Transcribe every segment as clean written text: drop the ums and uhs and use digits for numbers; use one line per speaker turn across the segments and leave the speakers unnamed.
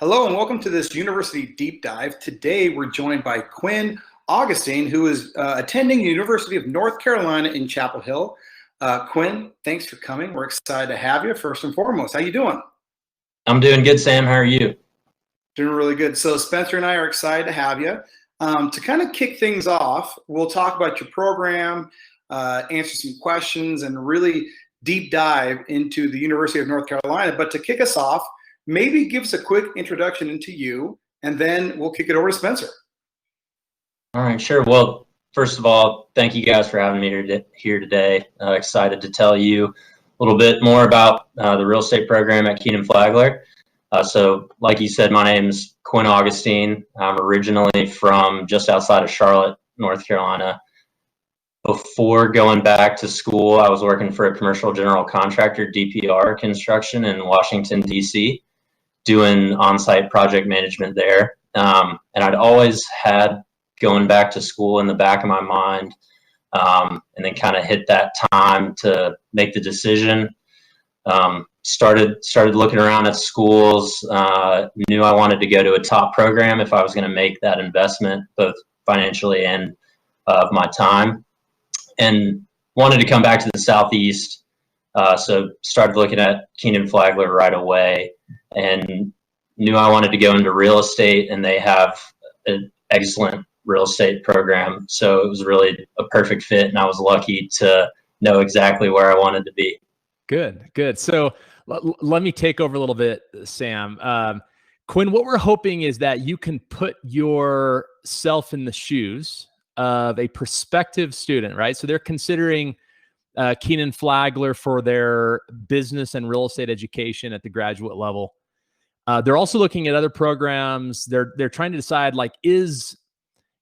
Hello and welcome to this University Deep Dive. Today we're joined by Quinn Augustine, who is attending the University of North Carolina in Chapel Hill. Quinn, thanks for coming. We're excited to have you first and foremost. How you doing?
I'm doing good, Sam. How are you?
Doing really good. So Spencer and I are excited to have you. To kind of kick things off, we'll talk about your program, answer some questions, and really deep dive into the University of North Carolina. But to kick us off, maybe give us a quick introduction into you, and then we'll kick it over to Spencer.
All right, sure. Well, first of all, thank you guys for having me here today. Excited to tell you a little bit more about the real estate program at Kenan-Flagler. So like you said, my name's Quinn Augustine. I'm originally from just outside of Charlotte, North Carolina. Before going back to school, I was working for a commercial general contractor, DPR Construction in Washington, D.C., doing on-site project management there. And I'd always had going back to school in the back of my mind, and then kind of hit that time to make the decision. Started looking around at schools, knew I wanted to go to a top program if I was going to make that investment, both financially and of my time, and wanted to come back to the Southeast. So started looking at Kenan-Flagler right away and knew I wanted to go into real estate, and they have an excellent real estate program. So it was really a perfect fit, and I was lucky to know exactly where I wanted to be.
Good. So let me take over a little bit, Sam. Quinn, what we're hoping is that you can put yourself in the shoes of a prospective student, right? So they're considering Kenan-Flagler for their business and real estate education at the graduate level. They're also looking at other programs. They're trying to decide, like, is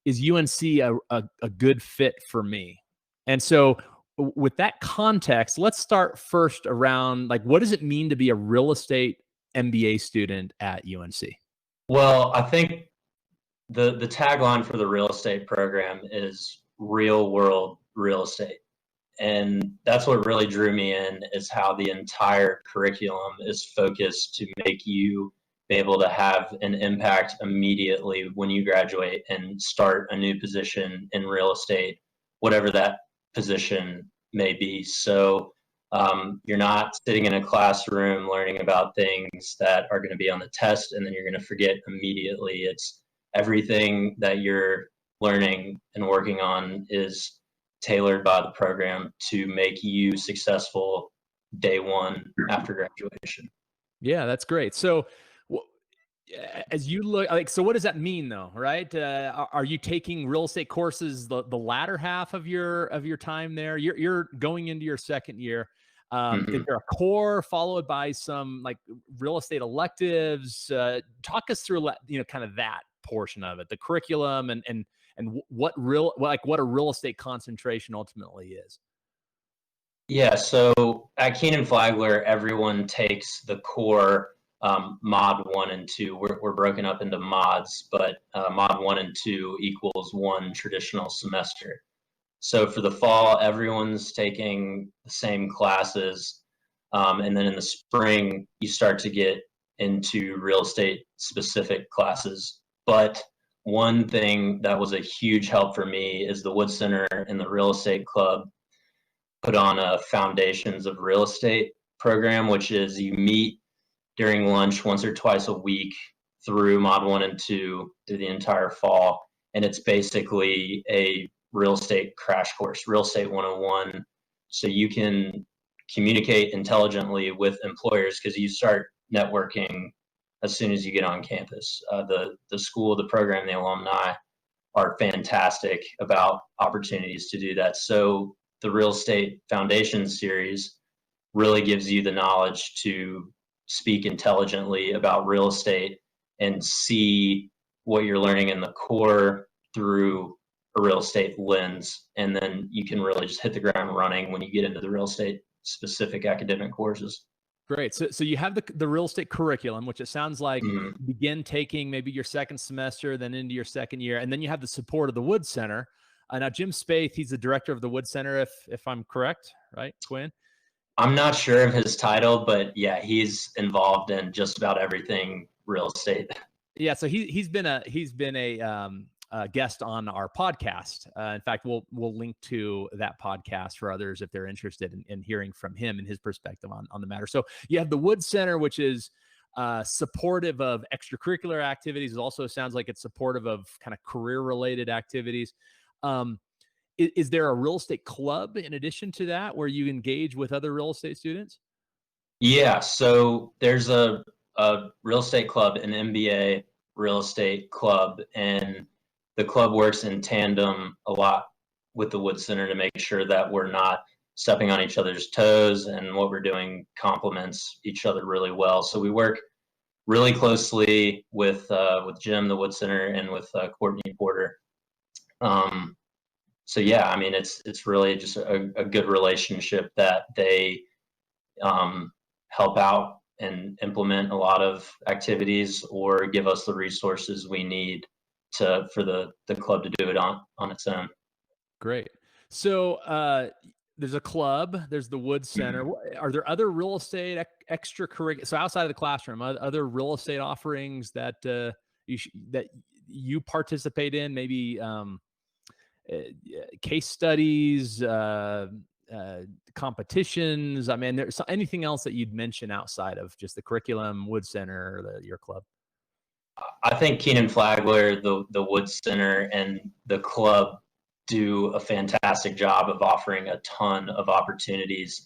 UNC a good fit for me? And so with that context, let's start first around, like, what does it mean to be a real estate MBA student at UNC?
Well, I think the tagline for the real estate program is real world real estate. And that's what really drew me in, is how the entire curriculum is focused to make you be able to have an impact immediately when you graduate and start a new position in real estate, whatever that position may be. So you're not sitting in a classroom learning about things that are going to be on the test and then you're going to forget immediately. It's everything that you're learning and working on is tailored by the program to make you successful day one after graduation.
Yeah, that's great. So as you look, like, so what does that mean though, right? Are you taking real estate courses the latter half of your time there? You're going into your second year. Is there a core followed by some, like, real estate electives? Talk us through, kind of that portion of it, the curriculum and what a real estate concentration ultimately is.
Yeah, so at Kenan-Flagler, everyone takes the core mod 1 and 2. We're broken up into mods, but mod 1 and 2 equals one traditional semester. So for the fall, everyone's taking the same classes, and then in the spring, you start to get into real estate specific classes. But one thing that was a huge help for me is the Wood Center and the Real Estate Club put on a Foundations of Real Estate program, which is you meet during lunch once or twice a week through mod 1 and 2 through the entire fall. And it's basically a real estate crash course, real estate 101. So you can communicate intelligently with employers because you start networking as soon as you get on campus. The school, the program, the alumni are fantastic about opportunities to do that. So the Real Estate Foundation series really gives you the knowledge to speak intelligently about real estate and see what you're learning in the core through a real estate lens. And then you can really just hit the ground running when you get into the real estate specific academic courses.
Great. So you have the real estate curriculum, which it sounds like you begin taking maybe your second semester, then into your second year, and then you have the support of the Wood Center. Now, Jim Spaeth, he's the director of the Wood Center, if I'm correct, right, Quinn?
I'm not sure of his title, but yeah, he's involved in just about everything real estate.
Yeah, so he's been a guest on our podcast. In fact, we'll link to that podcast for others if they're interested in hearing from him and his perspective on the matter. So you have the Wood Center, which is supportive of extracurricular activities. It also sounds like it's supportive of kind of career-related activities. Is there a real estate club in addition to that where you engage with other real estate students?
Yeah, so there's a real estate club, an MBA real estate club, and the club works in tandem a lot with the Wood Center to make sure that we're not stepping on each other's toes, and what we're doing complements each other really well. So we work really closely with Jim, the Wood Center, and with Courtney Porter. So yeah, I mean, it's really just a good relationship that they help out and implement a lot of activities or give us the resources we need for the club to do it on its own.
Great. So there's a club, there's the Wood Center. Are there other real estate extracurricular? So outside of the classroom, other real estate offerings that you participate in? Maybe case studies, competitions. I mean, there's anything else that you'd mention outside of just the curriculum, Wood Center, or your club?
I think Kenan-Flagler, the Wood Center, and the club do a fantastic job of offering a ton of opportunities.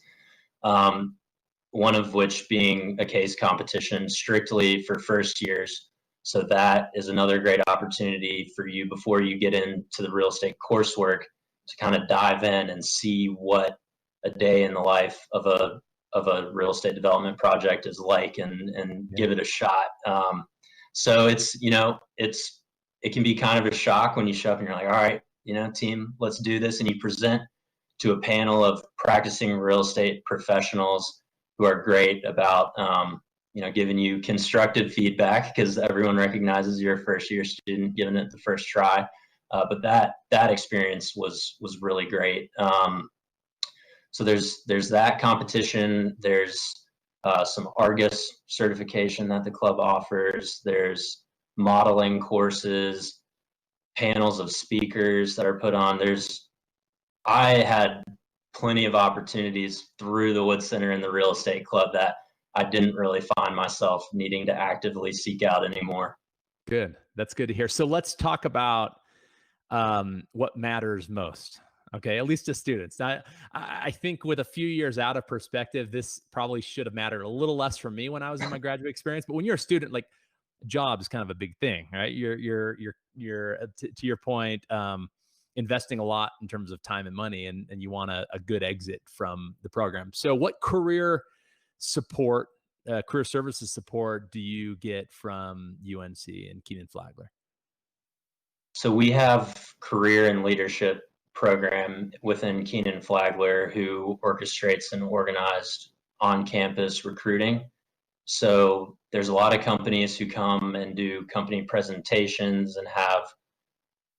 One of which being a case competition strictly for first years. So that is another great opportunity for you before you get into the real estate coursework to kind of dive in and see what a day in the life of a real estate development project is like, and give it a shot. So it's, it can be kind of a shock when you show up and you're like, all right, team, let's do this. And you present to a panel of practicing real estate professionals who are great about, giving you constructive feedback, because everyone recognizes you're a first year student giving it the first try. But that experience was really great. So there's that competition. There's some Argus certification that the club offers. There's modeling courses, panels of speakers that are put on. I had plenty of opportunities through the Wood Center and the real estate club that I didn't really find myself needing to actively seek out anymore.
Good. That's good to hear. So let's talk about what matters most. Okay, at least to students. Now, I think with a few years out of perspective, this probably should have mattered a little less for me when I was in my graduate experience. But when you're a student, like, job is kind of a big thing, right? You're to your point, investing a lot in terms of time and money, and you want a good exit from the program. So what career support, career services support do you get from UNC and Kenan-Flagler?
So we have career and leadership program within Kenan-Flagler who orchestrates and organized on-campus recruiting. So there's a lot of companies who come and do company presentations and have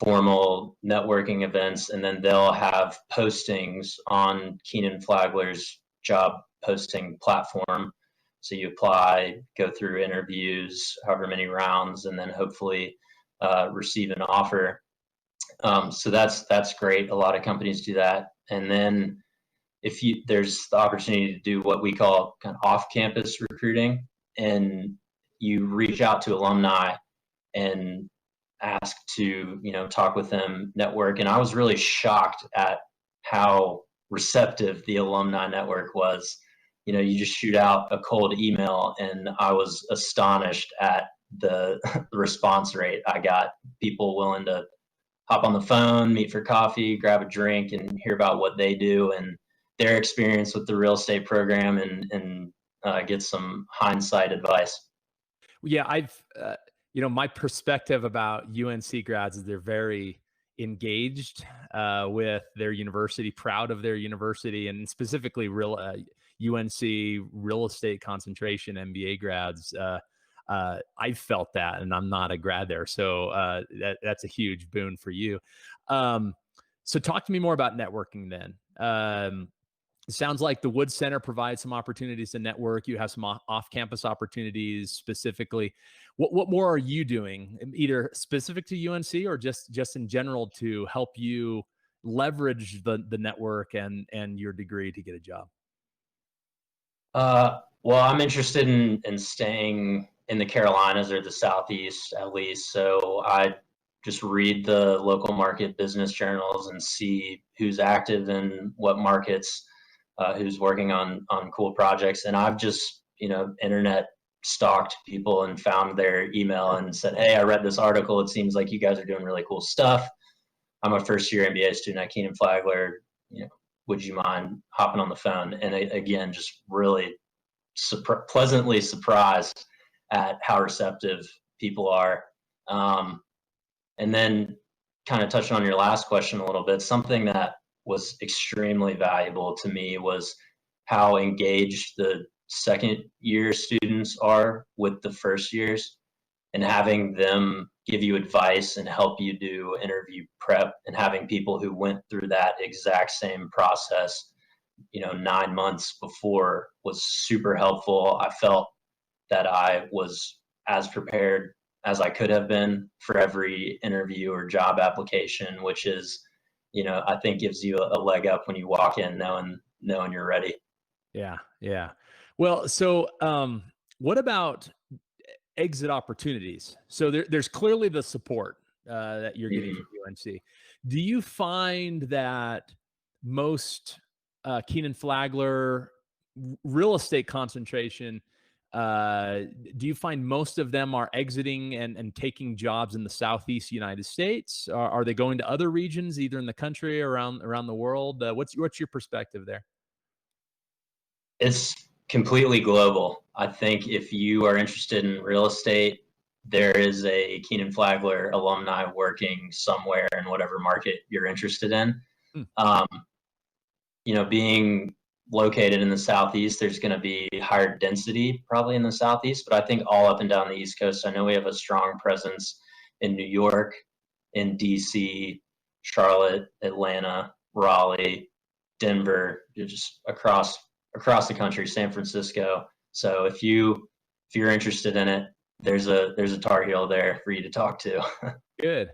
formal networking events, and then they'll have postings on Kenan-Flagler's job posting platform. So you apply, go through interviews, however many rounds, and then hopefully receive an offer. So that's great. A lot of companies do that. And then there's the opportunity to do what we call kind of off-campus recruiting, and you reach out to alumni and ask to, talk with them, network. And I was really shocked at how receptive the alumni network was. You just shoot out a cold email, and I was astonished at the response rate I got. People willing to hop on the phone, meet for coffee, grab a drink, and hear about what they do and their experience with the real estate program, and get some hindsight advice.
Yeah, I've, my perspective about UNC grads is they're very engaged with their university, proud of their university, and specifically UNC real estate concentration MBA grads. I felt that, and I'm not a grad there. So that's a huge boon for you. So talk to me more about networking then. It sounds like the Wood Center provides some opportunities to network. You have some off-campus opportunities specifically. What more are you doing, either specific to UNC or just in general, to help you leverage the network and your degree to get a job?
Well, I'm interested in staying in the Carolinas or the Southeast at least. So I just read the local market business journals and see who's active in what markets, who's working on cool projects. And I've just, internet stalked people and found their email and said, hey, I read this article. It seems like you guys are doing really cool stuff. I'm a first-year MBA student at Kenan-Flagler. Would you mind hopping on the phone? And again, just really pleasantly surprised at how receptive people are. And then kind of touching on your last question a little bit, something that was extremely valuable to me was how engaged the second-year students are with the first years, and having them give you advice and help you do interview prep, and having people who went through that exact same process, 9 months before, was super helpful. I felt that I was as prepared as I could have been for every interview or job application, which is, I think gives you a leg up when you walk in knowing you're ready.
Yeah. Yeah. Well, so what about exit opportunities? So there's clearly the support that you're getting from UNC. Do you find that most Kenan-Flagler real estate concentration, do you find most of them are exiting and taking jobs in the Southeast United States? Are they going to other regions, either in the country or around the world? What's your perspective there?
It's completely global. I think if you are interested in real estate, there is a Kenan-Flagler alumni working somewhere in whatever market you're interested in. Being located in the Southeast, there's going to be higher density probably in the Southeast, but I think all up and down the East Coast, I know we have a strong presence in New York, in DC, Charlotte, Atlanta, Raleigh, Denver, just across the country, San Francisco. So if you're interested in it, there's a Tar Heel there for you to talk to.
Good.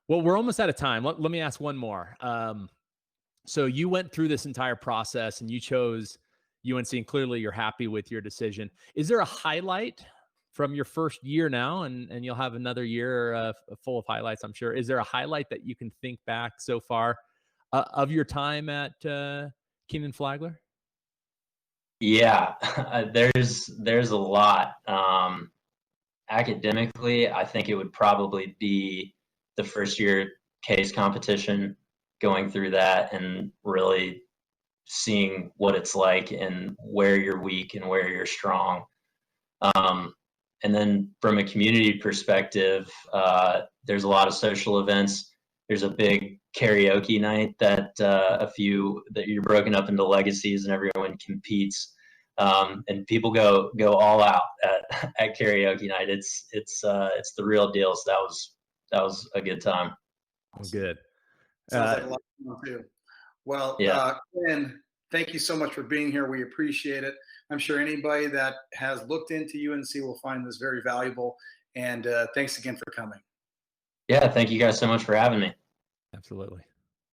Well, we're almost out of time. Let me ask one more. So you went through this entire process and you chose UNC, and clearly you're happy with your decision. Is there a highlight from your first year now, and you'll have another year full of highlights, I'm sure. Is there a highlight that you can think back so far of your time at Kenan-Flagler?
Yeah, there's a lot. Academically, I think it would probably be the first year case competition, going through that and really seeing what it's like and where you're weak and where you're strong. And then from a community perspective, there's a lot of social events. There's a big karaoke night that that you're broken up into legacies and everyone competes. And people go all out at karaoke night. It's the real deal. So that was a good time.
Good.
Sounds like a lot of fun too. Well,
yeah.
Quinn, thank you so much for being here. We appreciate it. I'm sure anybody that has looked into UNC will find this very valuable. And thanks again for coming.
Yeah, thank you guys so much for having me.
Absolutely.